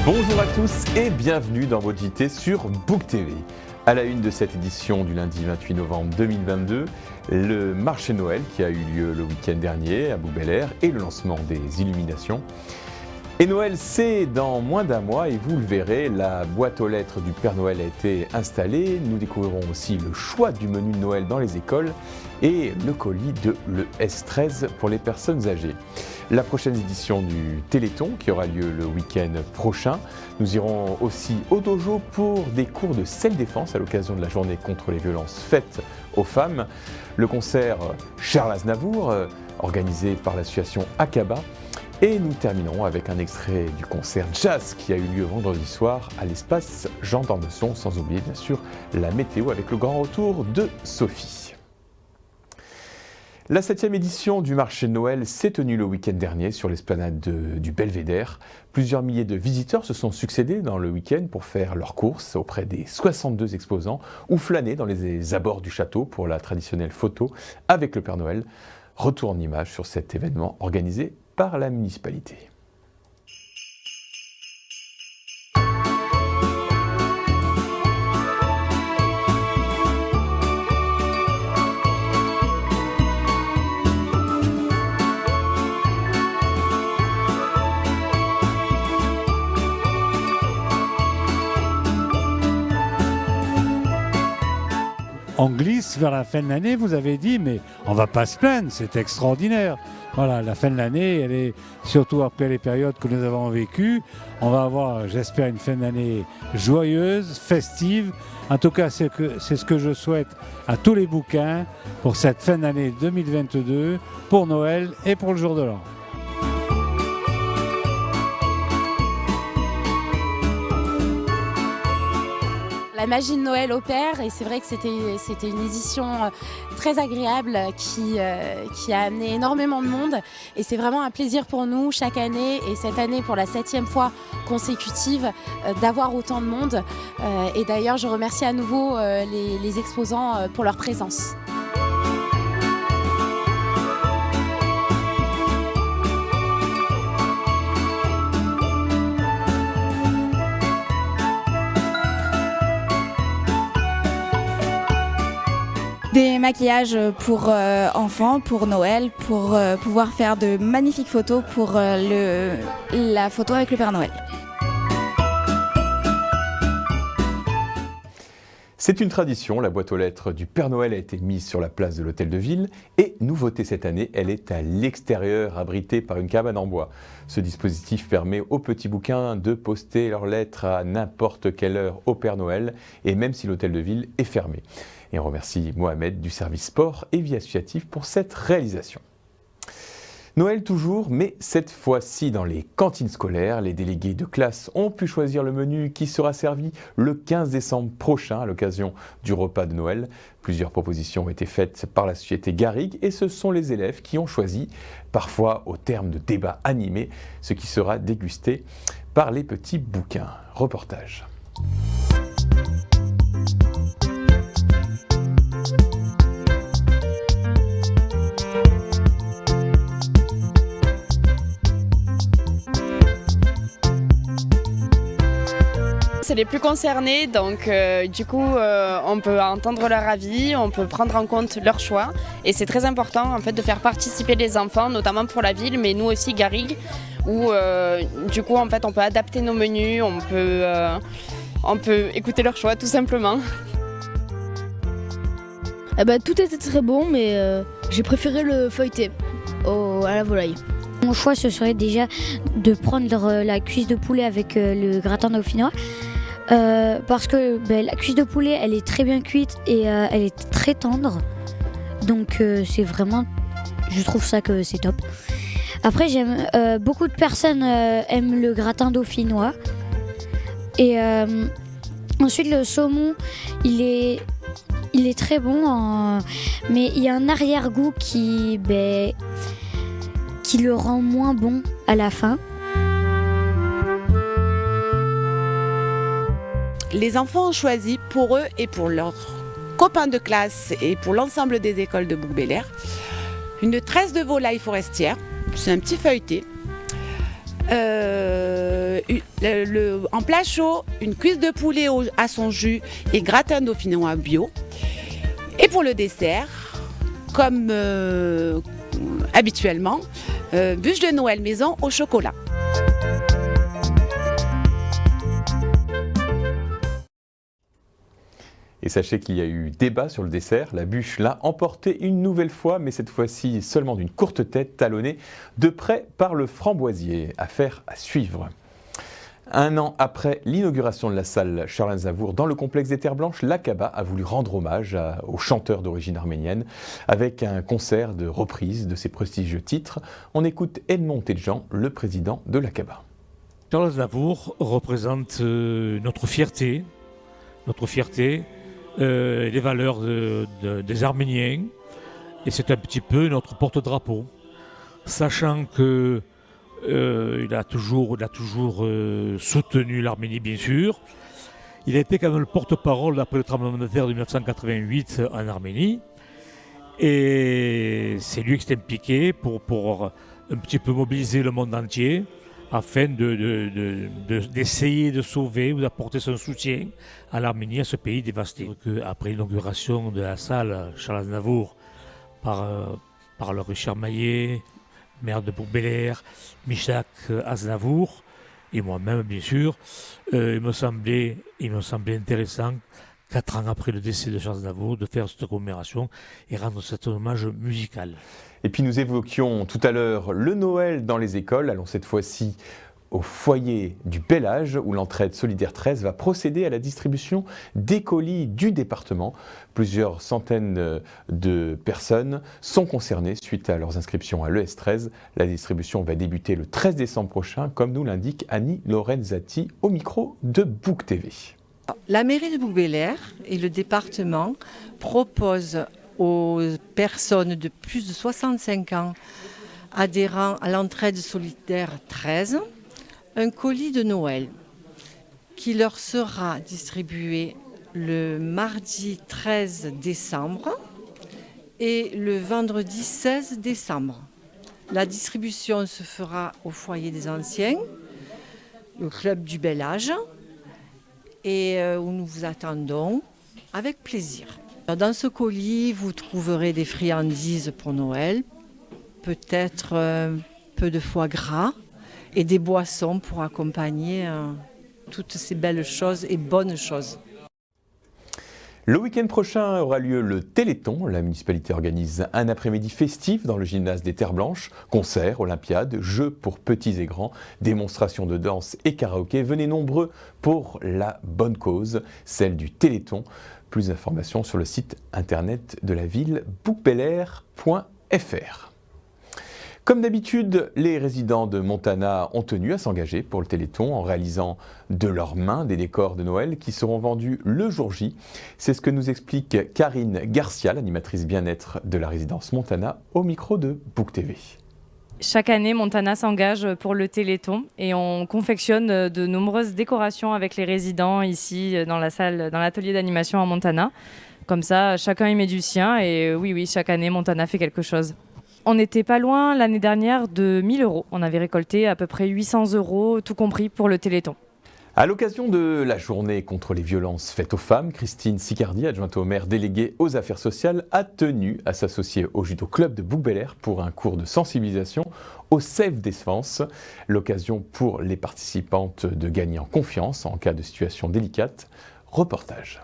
Bonjour à tous et bienvenue dans votre JT sur Book TV. À la une de cette édition du lundi 28 novembre 2022, le marché Noël qui a eu lieu le week-end dernier à Bouc-Bel-Air et le lancement des illuminations. Et Noël, c'est dans moins d'un mois et vous le verrez, la boîte aux lettres du Père Noël a été installée. Nous découvrirons aussi le choix du menu de Noël dans les écoles et le colis de l'ES13 pour les personnes âgées. La prochaine édition du Téléthon qui aura lieu le week-end prochain. Nous irons aussi au dojo pour des cours de self-défense à l'occasion de la journée contre les violences faites aux femmes. Le concert Charles Aznavour, organisé par l'association Akaba. Et nous terminerons avec un extrait du concert jazz qui a eu lieu vendredi soir à l'espace Jean d'Ormesson, sans oublier bien sûr la météo avec le grand retour de Sophie. La 7e édition du marché de Noël s'est tenue le week-end dernier sur l'esplanade du Belvédère. Plusieurs milliers de visiteurs se sont succédés dans le week-end pour faire leurs courses auprès des 62 exposants ou flâner dans les abords du château pour la traditionnelle photo avec le Père Noël. Retour en images sur cet événement organisé par la municipalité. On glisse vers la fin de l'année, vous avez dit, mais on ne va pas se plaindre, c'est extraordinaire. Voilà, la fin de l'année, elle est surtout après les périodes que nous avons vécues. On va avoir, j'espère, une fin d'année joyeuse, festive. En tout cas, c'est ce que je souhaite à tous les bouquins pour cette fin d'année 2022, pour Noël et pour le jour de l'an. La magie de Noël opère et c'est vrai que c'était une édition très agréable qui a amené énormément de monde et c'est vraiment un plaisir pour nous chaque année et cette année pour la 7e fois consécutive d'avoir autant de monde et d'ailleurs je remercie à nouveau les exposants pour leur présence. Des maquillages pour enfants, pour Noël, pour pouvoir faire de magnifiques photos pour la photo avec le Père Noël. C'est une tradition, la boîte aux lettres du Père Noël a été mise sur la place de l'Hôtel de Ville et nouveauté cette année, elle est à l'extérieur, abritée par une cabane en bois. Ce dispositif permet aux petits bouquins de poster leurs lettres à n'importe quelle heure au Père Noël et même si l'Hôtel de Ville est fermé. Et on remercie Mohamed du service sport et vie associative pour cette réalisation. Noël toujours, mais cette fois-ci dans les cantines scolaires, les délégués de classe ont pu choisir le menu qui sera servi le 15 décembre prochain à l'occasion du repas de Noël. Plusieurs propositions ont été faites par la société Garrigue et ce sont les élèves qui ont choisi, parfois au terme de débats animés, ce qui sera dégusté par les petits bouquins. Reportage. C'est les plus concernés, donc du coup on peut entendre leur avis, on peut prendre en compte leur choix et c'est très important en fait de faire participer les enfants, notamment pour la ville, mais nous aussi Garrigue, où du coup en fait on peut adapter nos menus, on peut écouter leur choix tout simplement. Tout était très bon, mais j'ai préféré le feuilleté à la volaille. Mon choix, ce serait déjà de prendre la cuisse de poulet avec le gratin dauphinois. Parce que la cuisse de poulet, elle est très bien cuite et elle est très tendre. Donc c'est vraiment, je trouve ça que c'est top. Après, beaucoup de personnes aiment le gratin dauphinois. Et ensuite, le saumon, il est très bon, mais il y a un arrière-goût qui le rend moins bon à la fin. Les enfants ont choisi pour eux et pour leurs copains de classe et pour l'ensemble des écoles de Bouc-Bel-Air une tresse de volaille forestière, c'est un petit feuilleté, la En plat chaud, une cuisse de poulet à son jus et gratin dauphinois bio. Et pour le dessert, comme habituellement, bûche de Noël maison au chocolat. Et sachez qu'il y a eu débat sur le dessert. La bûche l'a emporté une nouvelle fois, mais cette fois-ci seulement d'une courte tête, talonnée de près par le framboisier. Affaire à suivre. Un an après l'inauguration de la salle Charles Aznavour dans le complexe des Terres Blanches, l'Aqaba a voulu rendre hommage aux chanteurs d'origine arménienne avec un concert de reprise de ses prestigieux titres. On écoute Edmond Tedjan, le président de l'Aqaba. Charles Aznavour représente notre fierté, les valeurs des Arméniens, et c'est un petit peu notre porte-drapeau, sachant que il a toujours soutenu l'Arménie, bien sûr. Il a été quand même le porte-parole après le tremblement de terre de 1988 en Arménie, et c'est lui qui s'est impliqué pour un petit peu mobiliser le monde entier afin d'essayer de sauver ou d'apporter son soutien à l'Arménie, à ce pays dévasté. Après l'inauguration de la salle Charles Aznavour par le Richard Maillet, maire de Bouc-Bel-Air, Michak Aznavour et moi-même bien sûr, il me semblait intéressant, 4 ans après le décès de Charles Aznavour, de faire cette commémoration et rendre cet hommage musical. Et puis nous évoquions tout à l'heure le Noël dans les écoles. Allons cette fois-ci au foyer du Bel Âge où l'Entraide Solidaire 13 va procéder à la distribution des colis du département. Plusieurs centaines de personnes sont concernées suite à leurs inscriptions à l'ES 13. La distribution va débuter le 13 décembre prochain, comme nous l'indique Annie Lorenzati au micro de Book TV. La mairie de Bouc-Bel-Air et le département proposent aux personnes de plus de 65 ans adhérant à l'Entraide Solidaire 13 un colis de Noël qui leur sera distribué le mardi 13 décembre et le vendredi 16 décembre. La distribution se fera au foyer des anciens, le club du Bel Âge, et où nous vous attendons avec plaisir. Dans ce colis, vous trouverez des friandises pour Noël, peut-être un peu de foie gras et des boissons pour accompagner toutes ces belles choses et bonnes choses. Le week-end prochain aura lieu le Téléthon. La municipalité organise un après-midi festif dans le gymnase des Terres Blanches. Concerts, olympiades, jeux pour petits et grands, démonstrations de danse et karaoké. Venez nombreux pour la bonne cause, celle du Téléthon. Plus d'informations sur le site internet de la ville, boucbelair.fr. Comme d'habitude, les résidents de Montana ont tenu à s'engager pour le Téléthon en réalisant de leurs mains des décors de Noël qui seront vendus le jour J. C'est ce que nous explique Karine Garcia, l'animatrice bien-être de la résidence Montana, au micro de Book TV. Chaque année, Montana s'engage pour le Téléthon et on confectionne de nombreuses décorations avec les résidents ici dans la salle, dans l'atelier d'animation à Montana. Comme ça, chacun y met du sien et oui, chaque année, Montana fait quelque chose. On n'était pas loin l'année dernière de 1 000 €. On avait récolté à peu près 800 €, tout compris pour le Téléthon. À l'occasion de la journée contre les violences faites aux femmes, Christine Sicardi, adjointe au maire déléguée aux affaires sociales, a tenu à s'associer au judo club de Bouc-Bel-Air pour un cours de sensibilisation au self-défense. L'occasion pour les participantes de gagner en confiance en cas de situation délicate. Reportage.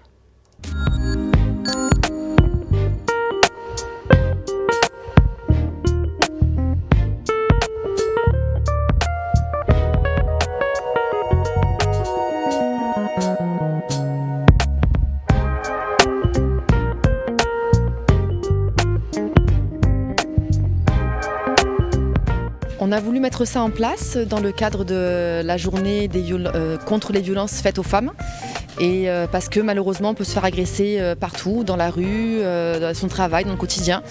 On a voulu mettre ça en place dans le cadre de la journée contre les violences faites aux femmes. Et parce que malheureusement on peut se faire agresser partout, dans la rue, dans son travail, dans le quotidien.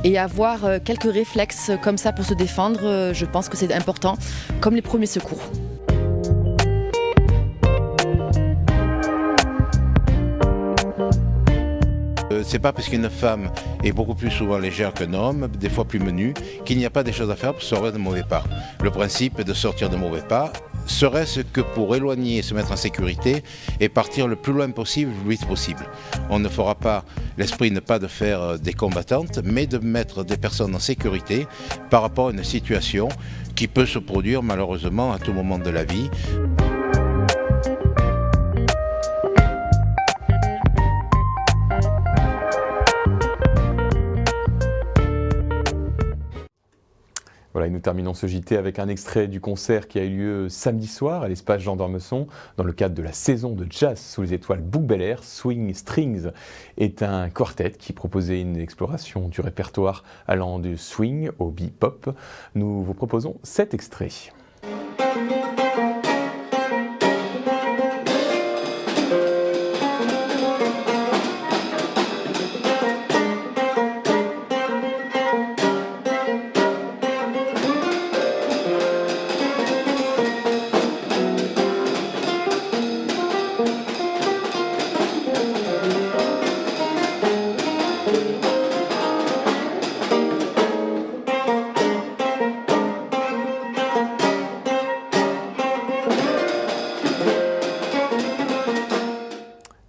Et avoir quelques réflexes comme ça pour se défendre, je pense que c'est important, comme les premiers secours. C'est pas parce qu'une femme est beaucoup plus souvent légère qu'un homme, des fois plus menu, qu'il n'y a pas des choses à faire pour sortir de mauvais pas. Le principe est de sortir de mauvais pas, serait-ce que pour éloigner, se mettre en sécurité et partir le plus loin possible, le plus vite possible. On ne fera pas, l'esprit n'est pas de faire des combattantes, mais de mettre des personnes en sécurité par rapport à une situation qui peut se produire malheureusement à tout moment de la vie. Voilà, et nous terminons ce JT avec un extrait du concert qui a eu lieu samedi soir à l'espace Jean d'Ormesson dans le cadre de la saison de jazz sous les étoiles Bouc Bel Air. Swing Strings est un quartet qui proposait une exploration du répertoire allant du swing au bebop. Nous vous proposons cet extrait.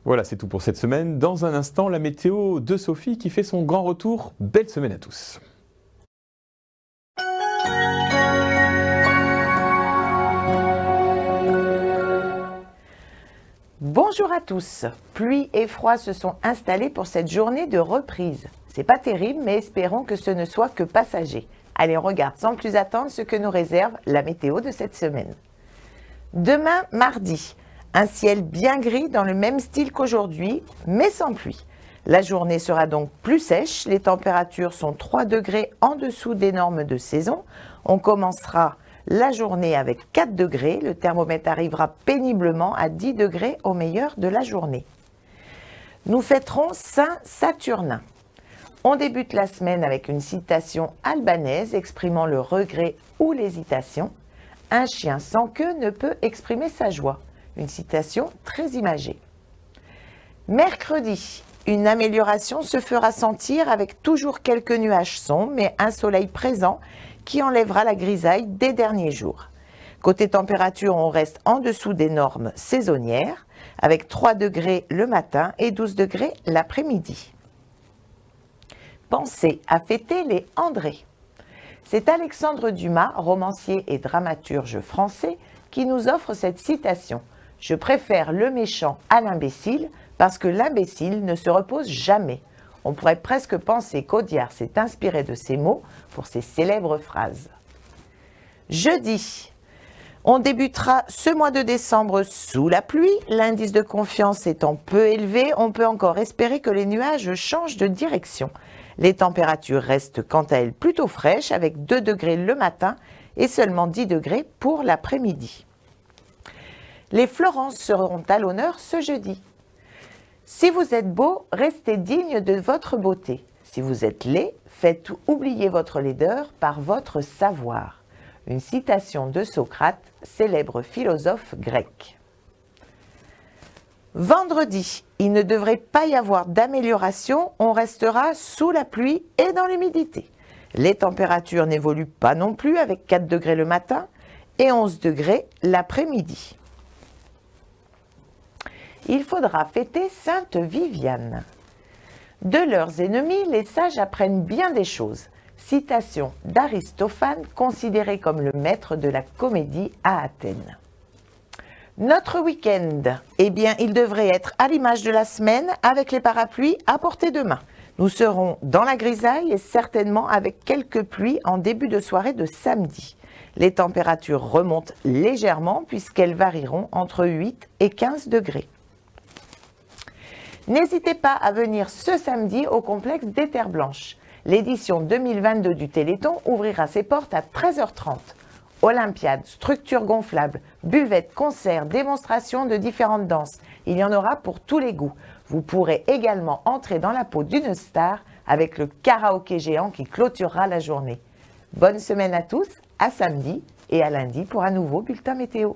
Voilà, c'est tout pour cette semaine. Dans un instant, la météo de Sophie qui fait son grand retour. Belle semaine à tous. Bonjour à tous. Pluie et froid se sont installés pour cette journée de reprise. C'est pas terrible, mais espérons que ce ne soit que passager. Allez, on regarde sans plus attendre ce que nous réserve la météo de cette semaine. Demain, mardi. Un ciel bien gris dans le même style qu'aujourd'hui, mais sans pluie. La journée sera donc plus sèche, les températures sont 3 degrés en dessous des normes de saison. On commencera la journée avec 4 degrés, le thermomètre arrivera péniblement à 10 degrés au meilleur de la journée. Nous fêterons Saint-Saturnin. On débute la semaine avec une citation albanaise exprimant le regret ou l'hésitation. Un chien sans queue ne peut exprimer sa joie. Une citation très imagée. Mercredi, une amélioration se fera sentir avec toujours quelques nuages sombres, mais un soleil présent qui enlèvera la grisaille des derniers jours. Côté température, on reste en dessous des normes saisonnières, avec 3 degrés le matin et 12 degrés l'après-midi. Pensez à fêter les André. C'est Alexandre Dumas, romancier et dramaturge français, qui nous offre cette citation. Je préfère le méchant à l'imbécile parce que l'imbécile ne se repose jamais. On pourrait presque penser qu'Audiard s'est inspiré de ces mots pour ses célèbres phrases. Jeudi, on débutera ce mois de décembre sous la pluie. L'indice de confiance étant peu élevé, on peut encore espérer que les nuages changent de direction. Les températures restent quant à elles plutôt fraîches avec 2 degrés le matin et seulement 10 degrés pour l'après-midi. Les Florences seront à l'honneur ce jeudi. Si vous êtes beau, restez digne de votre beauté. Si vous êtes laid, faites oublier votre laideur par votre savoir. Une citation de Socrate, célèbre philosophe grec. Vendredi, il ne devrait pas y avoir d'amélioration, on restera sous la pluie et dans l'humidité. Les températures n'évoluent pas non plus avec 4 degrés le matin et 11 degrés l'après-midi. Il faudra fêter Sainte Viviane. De leurs ennemis, les sages apprennent bien des choses. Citation d'Aristophane, considéré comme le maître de la comédie à Athènes. Notre week-end, eh bien, il devrait être à l'image de la semaine avec les parapluies à portée de main. Nous serons dans la grisaille et certainement avec quelques pluies en début de soirée de samedi. Les températures remontent légèrement puisqu'elles varieront entre 8 et 15 degrés. N'hésitez pas à venir ce samedi au complexe des Terres Blanches. L'édition 2022 du Téléthon ouvrira ses portes à 13h30. Olympiade, structures gonflables, buvettes, concerts, démonstrations de différentes danses. Il y en aura pour tous les goûts. Vous pourrez également entrer dans la peau d'une star avec le karaoké géant qui clôturera la journée. Bonne semaine à tous, à samedi et à lundi pour un nouveau bulletin météo.